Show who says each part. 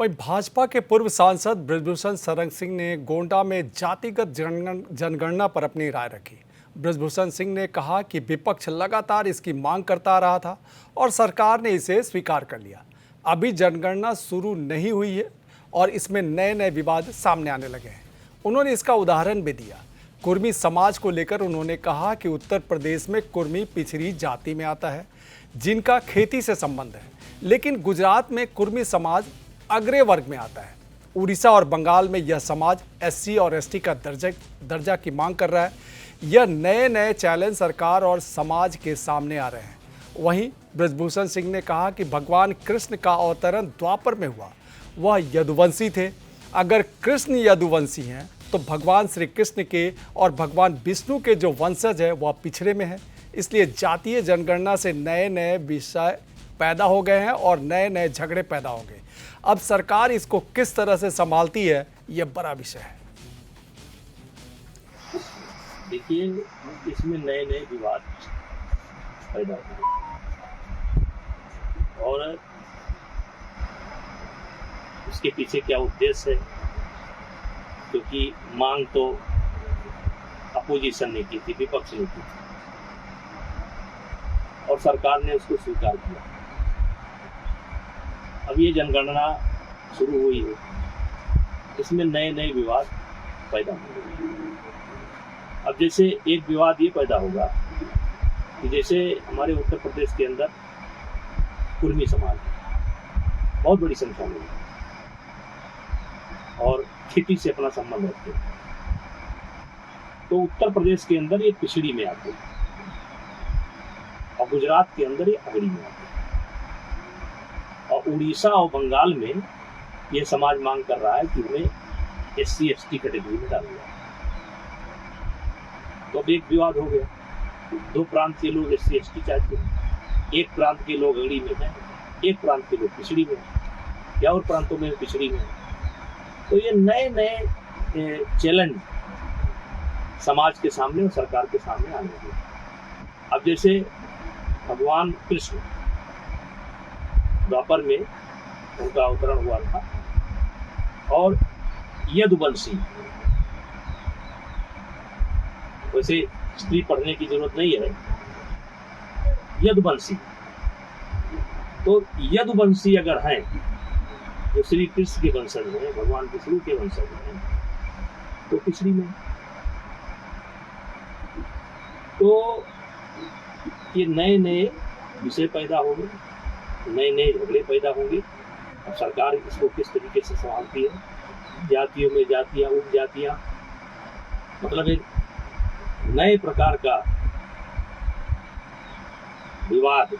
Speaker 1: वहीं भाजपा के पूर्व सांसद बृजभूषण शरण सिंह ने गोंडा में जातिगत जनगणना पर अपनी राय रखी। बृजभूषण सिंह ने कहा कि विपक्ष लगातार इसकी मांग करता रहा था और सरकार ने इसे स्वीकार कर लिया। अभी जनगणना शुरू नहीं हुई है और इसमें नए नए विवाद सामने आने लगे हैं। उन्होंने इसका उदाहरण भी दिया। कुर्मी समाज को लेकर उन्होंने कहा कि उत्तर प्रदेश में कुर्मी पिछड़ी जाति में आता है जिनका खेती से संबंध है, लेकिन गुजरात में कुर्मी समाज अग्रय वर्ग में आता है। उड़ीसा और बंगाल में यह समाज एससी और एसटी का दर्जा की मांग कर रहा है। यह नए नए चैलेंज सरकार और समाज के सामने आ रहे हैं। वहीं बृजभूषण सिंह ने कहा कि भगवान कृष्ण का अवतरण द्वापर में हुआ, वह यदुवंशी थे। अगर कृष्ण यदुवंशी हैं तो भगवान श्री कृष्ण के और भगवान विष्णु के जो वंशज है वह पिछड़े में है। इसलिए जातीय जनगणना से नए नए विषय पैदा हो गए हैं और नए नए झगड़े पैदा हो गए। अब सरकार इसको किस तरह से संभालती है, यह बड़ा विषय है।
Speaker 2: देखिए, इसमें नए नए विवाद पैदा हुए और उसके पीछे क्या उद्देश्य है, क्योंकि मांग तो अपोजिशन ने की थी, विपक्ष ने की थी और सरकार ने उसको स्वीकार किया। अब ये जनगणना शुरू हुई है, इसमें नए नए विवाद पैदा होंगे। अब जैसे एक विवाद ये पैदा होगा कि जैसे हमारे उत्तर प्रदेश के अंदर कुर्मी समाज बहुत बड़ी संख्या में और खेती से अपना संबंध रखते हैं, तो उत्तर प्रदेश के अंदर ये पिछड़ी में आते हैं और गुजरात के अंदर ये अगड़ी में आते हैं और उड़ीसा और बंगाल में ये समाज मांग कर रहा है कि उन्हें एससी एसटी कैटेगरी में डाल दिया। तो अब एक विवाद हो गया, दो प्रांत के लोग एससी एसटी चाहते हैं, एक प्रांत के लोग अगड़ी में हैं, एक प्रांत के लोग पिछड़ी में हैं या और प्रांतों में पिछड़ी में हैं। तो ये नए नए चैलेंज समाज के सामने और सरकार के सामने आने लगे। अब जैसे भगवान कृष्ण द्वापर में उनका अवतरण हुआ था और यदुवंशी, वैसे स्त्री पढ़ने की जरूरत नहीं है, यदुवंशी, तो यदुवंशी अगर हैं जो श्री कृष्ण के वंशज हैं, भगवान विष्णु के वंशज हैं, तो पिछड़ी में। तो ये नए नए विषय पैदा होंगे, नए नए झगड़े पैदा होंगे। अब सरकार इसको किस तरीके से संभालती है, जातियों में जातियां, उपजातियां, मतलब एक नए प्रकार का विवाद